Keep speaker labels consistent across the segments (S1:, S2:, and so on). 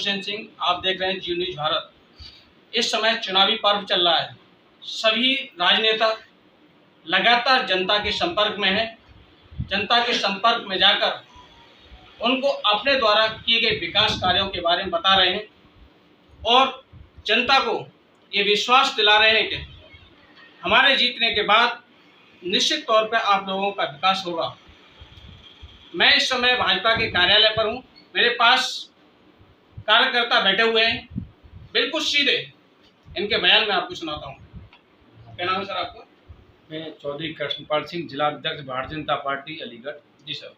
S1: हुसैन सिंह, आप देख रहे हैं जी न्यूज भारत। इस समय चुनावी पर्व चल रहा है। सभी राजनेता लगातार जनता के संपर्क में हैं। जनता के संपर्क में जाकर उनको अपने द्वारा किए गए विकास कार्यों के बारे में बता रहे हैं और जनता को ये विश्वास दिला रहे हैं कि हमारे जीतने के बाद निश्चित तौर पर आप लोगों का विकास होगा। मैं इस समय भाजपा के कार्यालय पर हूँ। मेरे पास कार्यकर्ता बैठे हुए हैं। बिल्कुल सीधे इनके बयान में आपको सुनाता हूँ। क्या नाम है सर आपका?
S2: मैं चौधरी कृष्णपाल सिंह, जिला अध्यक्ष भारतीय जनता पार्टी अलीगढ़।
S1: जी सर।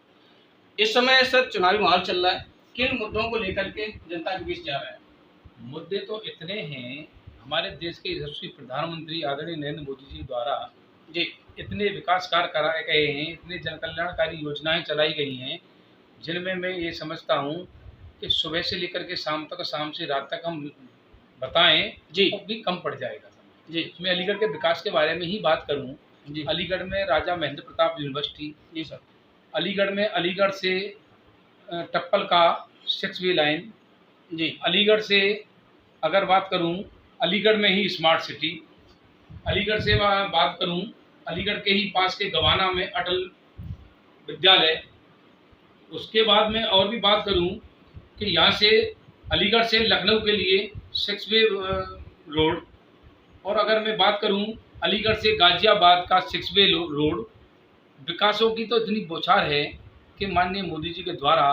S1: इस समय सर चुनावी माहौल चल रहा है, किन मुद्दों को लेकर के जनता के बीच जा रहा है?
S2: मुद्दे तो इतने हैं। हमारे देश के यशस्वी प्रधानमंत्री आदरणीय नरेंद्र मोदी जी द्वारा
S1: जी
S2: इतने विकास कार्य कराए गए हैं, इतने जन कल्याणकारी योजनाएं चलाई गई हैं, जिनमें मैं ये समझता हूँ कि सुबह से लेकर के शाम तक, शाम से रात तक हम बताएं
S1: जी
S2: तो भी कम पड़ जाएगा
S1: जी।
S2: मैं अलीगढ़ के विकास के बारे में ही बात करूँ
S1: जी
S2: अलीगढ़ में राजा महेंद्र प्रताप यूनिवर्सिटी,
S1: जी सर।
S2: अलीगढ़ में अलीगढ़ से टप्पल का 6 वे लाइन,
S1: जी
S2: अलीगढ़ से अगर बात करूं अलीगढ़ में ही स्मार्ट सिटी, अलीगढ़ से बात करूं अलीगढ़ के ही पास के गवाना में अटल विद्यालय। उसके बाद में और भी बात करूं कि यहाँ से अलीगढ़ से लखनऊ के लिए 6 वे रोड, और अगर मैं बात करूं अलीगढ़ से गाजियाबाद का 6 वे रोड। विकासों की तो इतनी बौछार है कि माननीय मोदी जी के द्वारा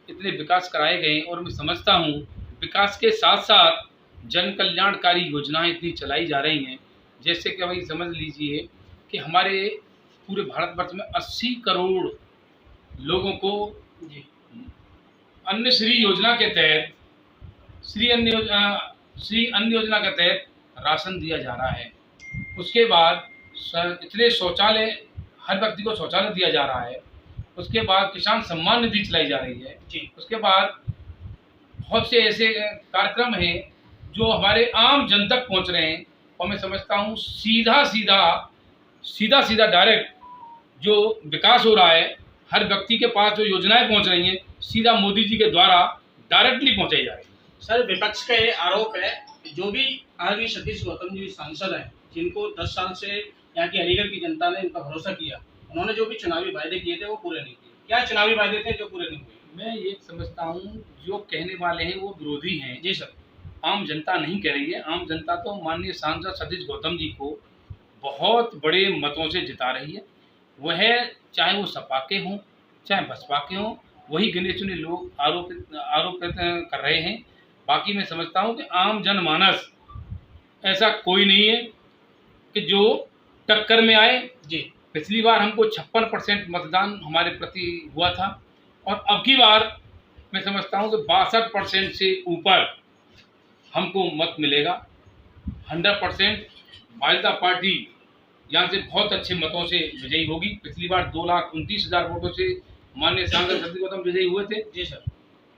S2: इतने विकास कराए गए और मैं समझता हूँ विकास के साथ साथ जन कल्याणकारी योजनाएं इतनी चलाई जा रही हैं। जैसे कि भाई समझ लीजिए कि हमारे पूरे भारतवर्ष में 80 करोड़ लोगों को
S1: जी
S2: अन्न श्री योजना के तहत श्री अन्न योजना के तहत राशन दिया जा रहा है। उसके बाद इतने शौचालय, हर व्यक्ति को शौचालय दिया जा रहा है। उसके बाद किसान सम्मान निधि चलाई जा रही है
S1: जी।
S2: उसके बाद बहुत से ऐसे कार्यक्रम हैं जो हमारे आम जन तक पहुंच रहे हैं, और मैं समझता हूं सीधा सीधा डायरेक्ट जो विकास हो रहा है, हर व्यक्ति के पास जो योजनाएं पहुंच रही हैं सीधा मोदी जी के द्वारा डायरेक्टली पहुंचाई जा रही है।
S1: सर, विपक्ष का ये आरोप है कि जो भी आरवी सतीश गौतम जी सांसद हैं, जिनको 10 साल से यहाँ की अलीगढ़ की जनता ने इनका भरोसा किया, उन्होंने जो भी चुनावी वायदे किए थे वो पूरे नहीं किए। क्या चुनावी वायदे थे जो पूरे नहीं हुए?
S2: मैं ये समझता हूँ जो कहने वाले हैं वो विरोधी हैं।
S1: जी सर।
S2: आम जनता नहीं कह रही है। आम जनता तो माननीय सांसद सतीश गौतम जी को बहुत बड़े मतों से जिता रही है। वह चाहे वो सपा के हों चाहे बसपा के हों, वही गिने चुने लोग आरोपित कर रहे हैं। बाकी मैं समझता हूँ कि आम जनमानस ऐसा कोई नहीं है कि जो टक्कर में आए।
S1: जी।
S2: पिछली बार हमको 56% मतदान हमारे प्रति हुआ था, और अब की बार मैं समझता हूँ कि 62% से ऊपर हमको मत मिलेगा। 100% भाजपा पार्टी यहाँ से बहुत अच्छे मतों से विजयी होगी। पिछली बार 2,29,000 वोटों से माननीय सांसद सतीश गौतम विजयी हुए थे।
S1: जी सर।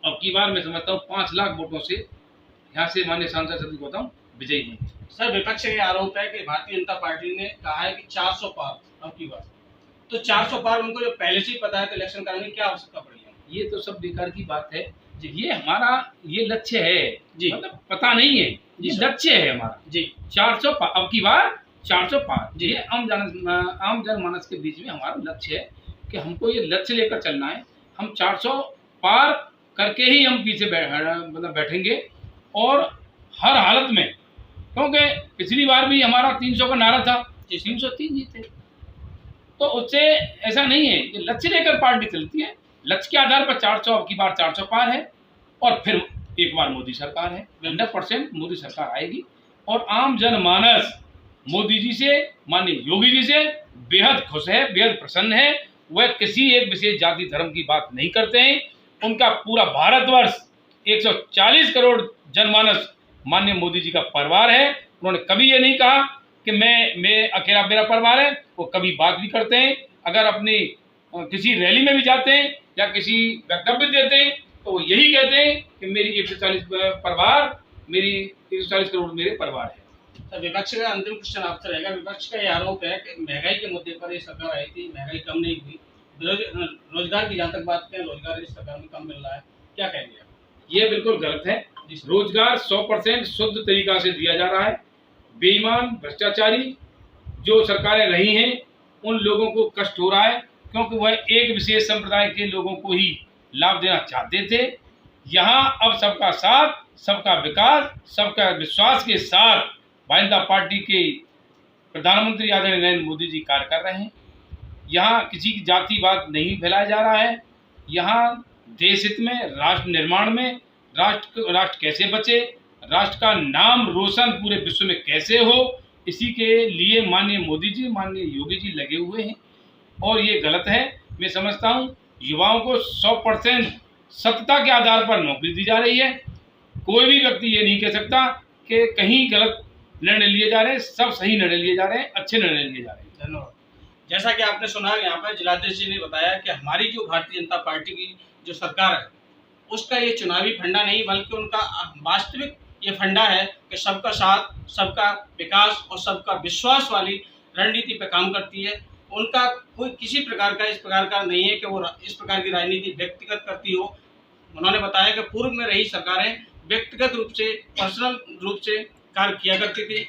S2: अब की बार मैं समझता हूँ 5 लाख वोटों से यहाँ से माननीय सांसद सतीश गौतम विजयी होंगे।
S1: सर, विपक्ष का ये आरोप है कि भारतीय जनता पार्टी ने कहा है कि 400 पार अब की बार, तो 400 पार उनको जो पहले से ही पता है तो इलेक्शन कराने की क्या आवश्यकता पड़ी है?
S2: ये तो सब बेकार की बात है जी। ये हमारा ये लक्ष्य है
S1: जी।
S2: मतलब पता नहीं है, ये लक्ष्य है हमारा जी। 400 पार, अब की बार 400 पार जी। ये आम जनमानस के बीच में हमारा लक्ष्य है कि हमको ये लक्ष्य लेकर चलना है। हम 400 पार करके ही हम पीछे बैठेंगे, और हर हालत में, क्योंकि पिछली बार भी हमारा 300 का नारा था, 303 जीते। तो उससे ऐसा नहीं है, ये लक्ष्य लेकर पार्टी चलती है। लक्ष्य के आधार पर 400, अब की बार 400 पार है, और फिर एक बार मोदी सरकार है। 100% मोदी सरकार आएगी, और आम जनमानस मोदी जी से, माननीय योगी जी से बेहद खुश है, बेहद प्रसन्न है। वह किसी एक विशेष जाति धर्म की बात नहीं करते हैं। उनका पूरा भारतवर्ष 140 करोड़ जनमानस माननीय मोदी जी का परिवार है। उन्होंने कभी ये नहीं कहा कि मैं अकेला मेरा परिवार है। वो कभी बात भी करते हैं, अगर अपनी किसी रैली में भी जाते हैं या किसी वक्तव्य देते हैं तो वो यही कहते हैं कि मेरी 140 परिवार, मेरी 140 करोड़ मेरे परिवार है।
S1: सर, विपक्ष का अंतिम क्वेश्चन आपसे रहेगा। विपक्ष का ये आरोप है कि महंगाई के मुद्दे पर ये सरकार आई थी, महंगाई कम नहीं हुई। रोजगार की जहाँ तक बात करें, रोजगार इस सरकार में कम मिल रहा है, क्या कहेंगे आप?
S2: ये बिल्कुल गलत है। रोजगार 100% शुद्ध तरीका से दिया जा रहा है। बेईमान भ्रष्टाचारी जो सरकारें रही हैं उन लोगों को कष्ट हो रहा है, क्योंकि वह एक विशेष संप्रदाय के लोगों को ही लाभ देना चाहते थे। यहाँ अब सबका साथ, सबका विकास, सबका विश्वास के साथ भारतीय जनता पार्टी के प्रधानमंत्री आदरणीय नरेंद्र मोदी जी कार्य कर रहे हैं। यहाँ किसी की जातिवाद नहीं फैलाया जा रहा है। यहाँ देश हित में, राष्ट्र निर्माण में, राष्ट्र कैसे बचे, राष्ट्र का नाम रोशन पूरे विश्व में कैसे हो, इसी के लिए माननीय मोदी जी, माननीय योगी जी लगे हुए हैं। और ये गलत है। मैं समझता हूँ युवाओं को 100% सत्यता के आधार पर नौकरी दी जा रही है। कोई भी व्यक्ति ये नहीं कह सकता कि कहीं गलत निर्णय लिए जा रहे हैं। सब सही निर्णय लिए जा रहे हैं, अच्छे निर्णय लिए जा रहे हैं।
S1: धन्यवाद। जैसा कि आपने सुना, यहाँ पर जिलाध्यक्ष जी ने बताया कि हमारी जो भारतीय जनता पार्टी की जो सरकार है उसका ये चुनावी फंडा नहीं, बल्कि उनका वास्तविक ये फंडा है कि सबका साथ, सबका विकास और सबका विश्वास वाली रणनीति पे काम करती है। उनका कोई किसी प्रकार का इस प्रकार का नहीं है कि वो इस प्रकार की राजनीति व्यक्तिगत करती हो। उन्होंने बताया कि पूर्व में रही सरकारें व्यक्तिगत रूप से, पर्सनल रूप से कार्य किया करती थी।